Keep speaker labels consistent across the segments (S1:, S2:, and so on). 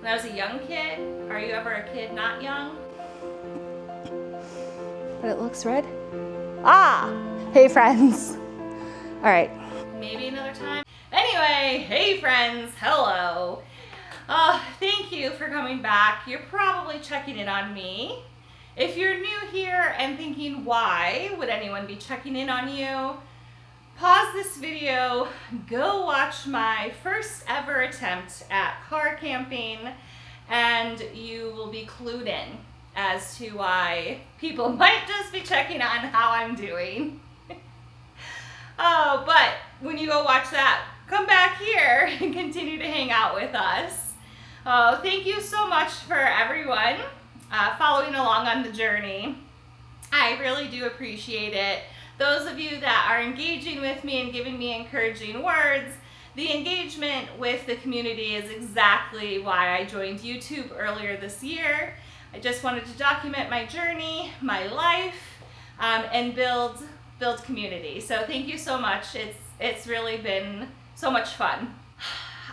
S1: when I was a young kid. Are you ever a kid not young?
S2: But it looks red. Ah! Hey friends. All right.
S1: Maybe another time. Anyway, hey friends, hello. Thank you for coming back. You're probably checking in on me. If you're new here and thinking, why would anyone be checking in on you? Pause this video, go watch my first ever attempt at car camping, and you will be clued in as to why people might just be checking on how I'm doing. Oh, but when you go watch that, come back here and continue to hang out with us. Oh, thank you so much for everyone following along on the journey. I really do appreciate it. Those of you that are engaging with me and giving me encouraging words, the engagement with the community is exactly why I joined YouTube earlier this year. I just wanted to document my journey, my life, and build community. So thank you so much. It's really been so much fun.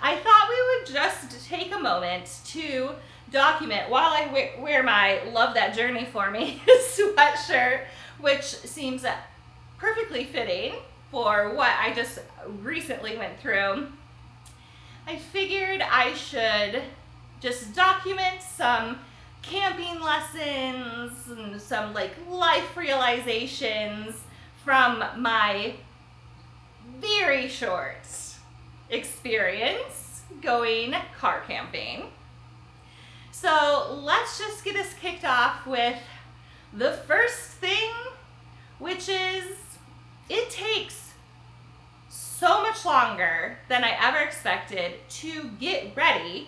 S1: I thought we would just take a moment to document while I wear my Love That Journey for Me sweatshirt, which seems perfectly fitting for what I just recently went through. I figured I should just document some camping lessons and some life realizations from my very short experience going car camping. So let's just get us kicked off with the first thing, which is it takes so much longer than I ever expected to get ready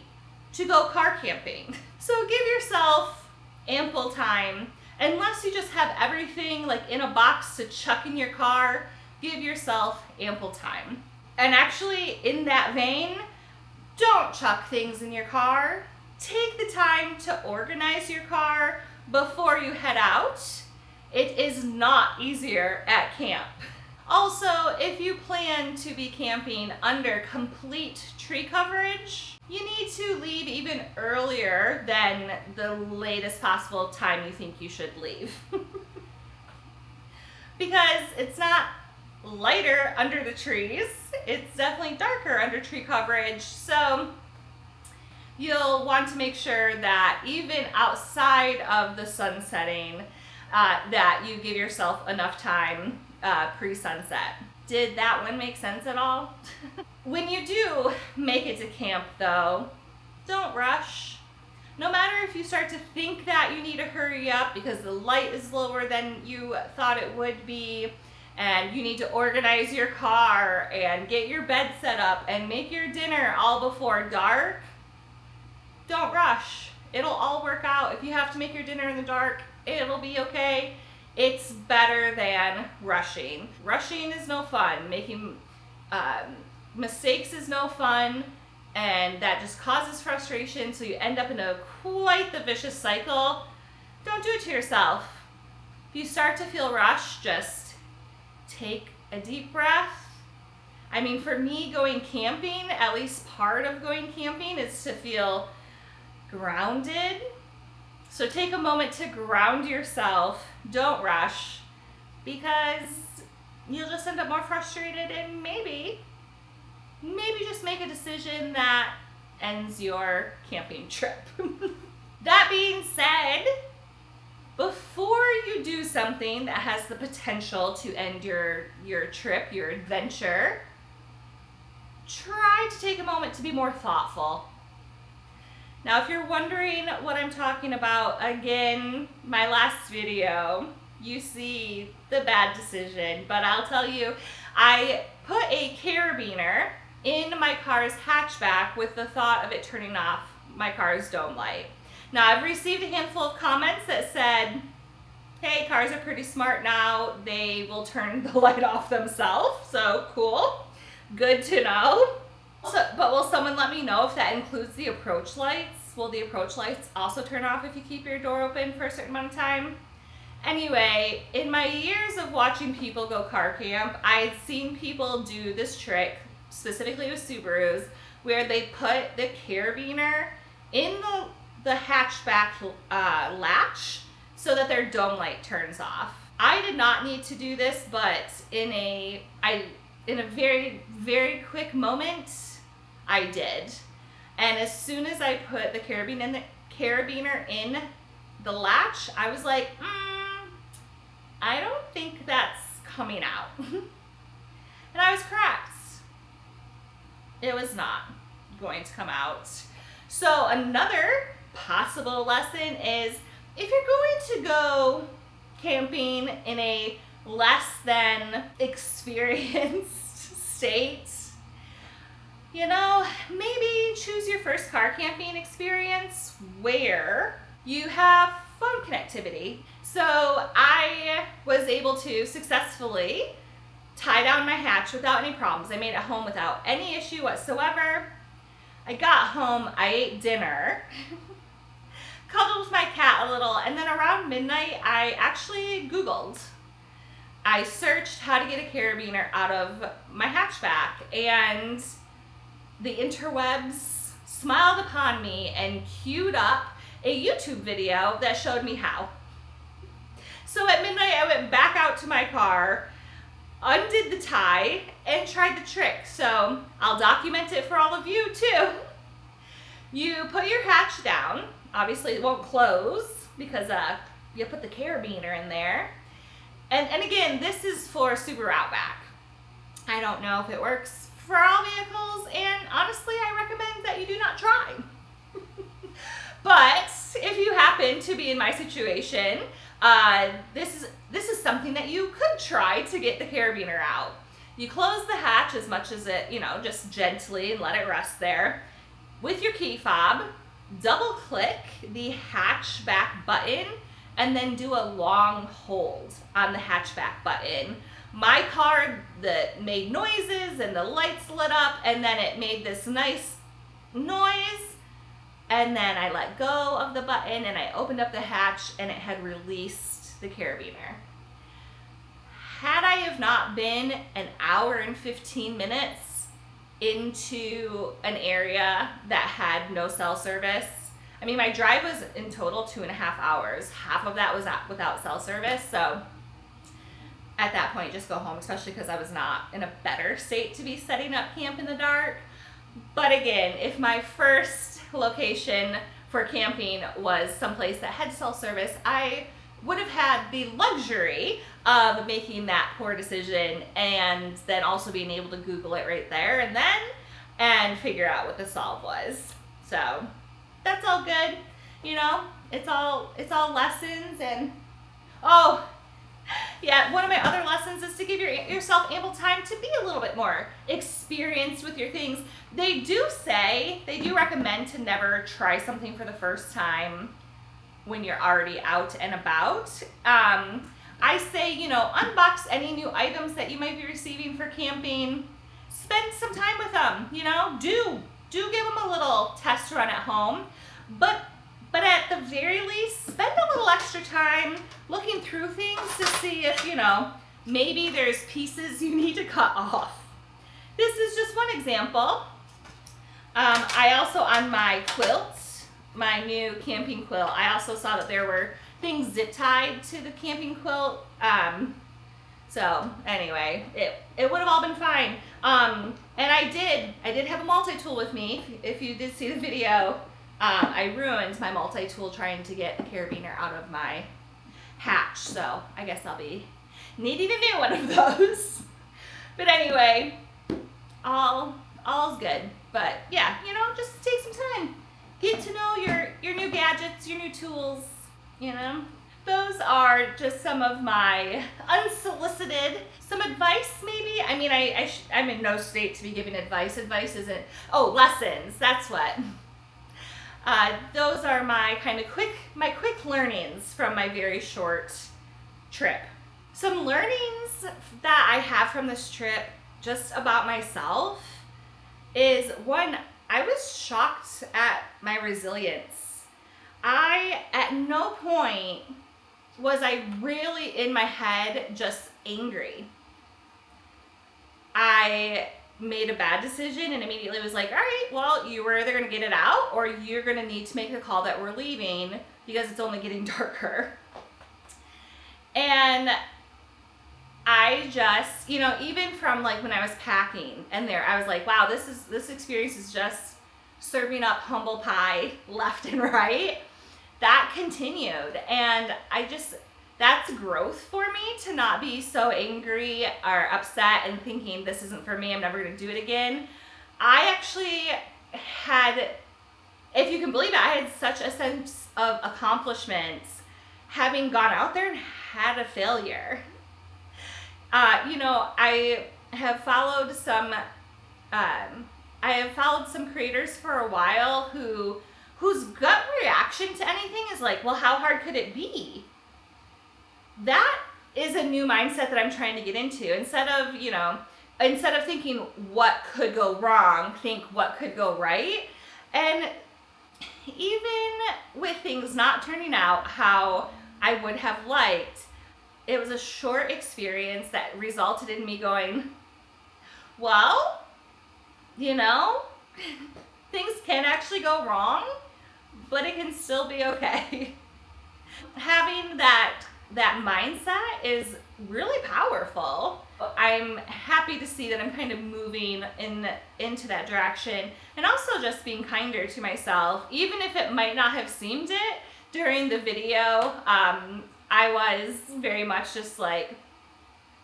S1: to go car camping. So give yourself ample time. Unless you just have everything in a box to chuck in your car, give yourself ample time. And actually, in that vein, don't chuck things in your car. Take the time to organize your car before you head out. It is not easier at camp. Also, if you plan to be camping under complete tree coverage, you need to leave even earlier than the latest possible time you think you should leave. Because it's not lighter under the trees, it's definitely darker under tree coverage. So you'll want to make sure that even outside of the sun setting, that you give yourself enough time pre-sunset. Did that one make sense at all? When you do make it to camp though, don't rush. No matter if you start to think that you need to hurry up because the light is lower than you thought it would be, and you need to organize your car and get your bed set up and make your dinner all before dark, don't rush. It'll all work out. If you have to make your dinner in the dark, it'll be okay. It's better than rushing. Rushing is no fun. Making mistakes is no fun, and that just causes frustration, so you end up in quite the vicious cycle. Don't do it to yourself. If you start to feel rushed, just take a deep breath. I mean, for me, going camping, at least part of going camping is to feel grounded. So take a moment to ground yourself. Don't rush, because you'll just end up more frustrated and maybe just make a decision that ends your camping trip. That being said, before you do something that has the potential to end your trip, your adventure, try to take a moment to be more thoughtful. Now, if you're wondering what I'm talking about, again, my last video, you see the bad decision, but I'll tell you, I put a carabiner in my car's hatchback with the thought of it turning off my car's dome light. Now, I've received a handful of comments that said, hey, cars are pretty smart now, they will turn the light off themselves, so cool, good to know. But will someone let me know if that includes the approach lights? Will the approach lights also turn off if you keep your door open for a certain amount of time? Anyway, in my years of watching people go car camp, I'd seen people do this trick, specifically with Subarus, where they put the carabiner in the hatchback latch so that their dome light turns off. I did not need to do this, but in a very, very quick moment, I did. And as soon as I put the carabiner in the latch, I was like, I don't think that's coming out. And I was correct. It was not going to come out. So another possible lesson is, if you're going to go camping in a less than experienced state, you know, maybe choose your first car camping experience where you have phone connectivity. So I was able to successfully tie down my hatch without any problems. I made it home without any issue whatsoever. I got home, I ate dinner, cuddled with my cat a little, and then around midnight, I actually Googled. I searched how to get a carabiner out of my hatchback, and the interwebs smiled upon me and queued up a YouTube video that showed me how. So at midnight, I went back out to my car, undid the tie, and tried the trick. So I'll document it for all of you too. You put your hatch down. Obviously it won't close because you put the carabiner in there. And again, this is for Subaru Outback. I don't know if it works for all vehicles, and honestly, I recommend that you do not try. But if you happen to be in my situation, this is something that you could try to get the carabiner out. You close the hatch as much as it, just gently, and let it rest there. With your key fob, double click the hatchback button and then do a long hold on the hatchback button. My car that made noises and the lights lit up, and then it made this nice noise, and then I let go of the button and I opened up the hatch and it had released the carabiner. Had I have not been an hour and 15 minutes into an area that had no cell service, I mean, my drive was in total 2.5 hours. Half of that was without cell service. So at that point, just go home, especially because I was not in a better state to be setting up camp in the dark. But again, if my first location for camping was someplace that had cell service, I would have had the luxury of making that poor decision and then also being able to Google it right there and figure out what the solve was. So that's all good, it's all lessons. And oh yeah, one of my other lessons is to give yourself ample time to be a little bit more experienced with your things. They do recommend to never try something for the first time when you're already out and about. I say, unbox any new items that you might be receiving for camping. Spend some time with them, do give them a little test run at home, but at the very least, spend a little extra time looking through things to see if, maybe there's pieces you need to cut off. This is just one example. I also, on my quilt, my new camping quilt, I also saw that there were things zip tied to the camping quilt. So anyway, it would have all been fine. And I did have a multi-tool with me. If you did see the video, I ruined my multi-tool trying to get the carabiner out of my hatch. So I guess I'll be needing a new one of those. But anyway, all's good. But yeah, just take some time. Get to know your new gadgets, your new tools, Those are just some of my unsolicited, some advice maybe. I mean, I'm in no state to be giving advice. Advice isn't, lessons, that's what. Those are my quick learnings from my very short trip. Some learnings that I have from this trip just about myself is, one, I was shocked at my resilience. At no point was I really in my head just angry. I made a bad decision and immediately was like, all right, well, you were either going to get it out or you're going to need to make the call that we're leaving because it's only getting darker. And I just, you know, even from like when I was packing and there, I was like, wow, this experience is just serving up humble pie left and right. That continued. And that's growth for me, to not be so angry or upset and thinking this isn't for me, I'm never going to do it again. I actually had, if you can believe it, I had such a sense of accomplishment having gone out there and had a failure. You know, I have followed some creators for a while whose gut reaction to anything is like, well, how hard could it be? That is a new mindset that I'm trying to get into. Instead of thinking what could go wrong, think what could go right. And even with things not turning out how I would have liked, it was a short experience that resulted in me going, well, you know, things can actually go wrong, but it can still be okay. Having that mindset is really powerful. I'm happy to see that I'm kind of moving into that direction, and also just being kinder to myself, even if it might not have seemed it during the video. I was very much just like,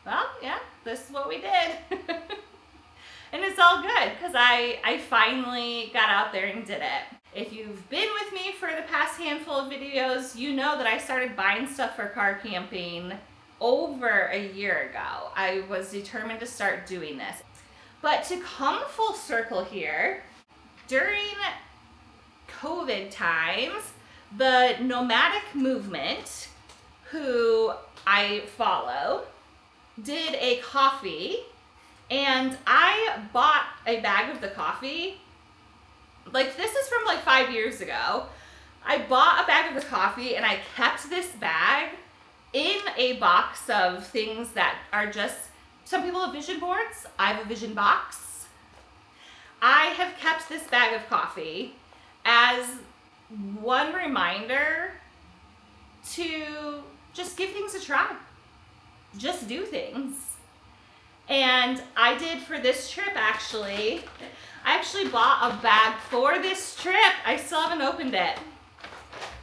S1: well, yeah, this is what we did. And it's all good because I finally got out there and did it. If you've been with me for the past handful of videos, you know that I started buying stuff for car camping over a year ago. I was determined to start doing this. But to come full circle here, during COVID times, the nomadic movement, who I follow, did a coffee, and I bought a bag of the coffee. Like, this is from like 5 years ago. I bought a bag of the coffee and I kept this bag in a box of things that are just, some people have vision boards. I have a vision box. I have kept this bag of coffee as one reminder to just give things a try. Just do things. And I did for this trip, actually. I actually bought a bag for this trip. I still haven't opened it.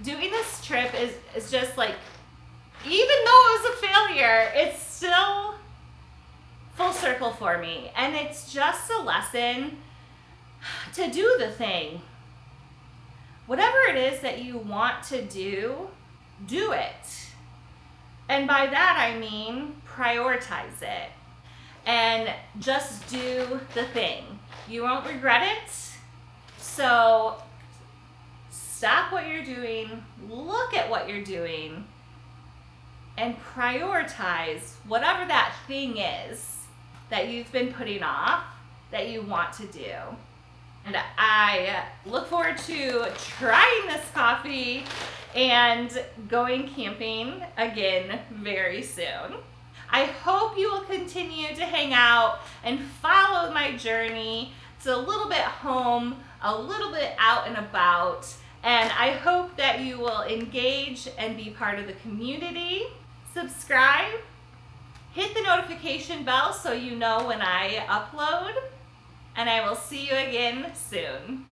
S1: Doing this trip is just like, even though it was a failure, it's still full circle for me. And it's just a lesson to do the thing. Whatever it is that you want to do, do it. And by that I mean prioritize it. And just do the thing. You won't regret it. So stop what you're doing, look at what you're doing, and prioritize whatever that thing is that you've been putting off that you want to do. And I look forward to trying this coffee and going camping again very soon. I hope you will continue to hang out and follow my journey. It's a little bit home, a little bit out and about, and I hope that you will engage and be part of the community. Subscribe, hit the notification bell so you know when I upload, and I will see you again soon.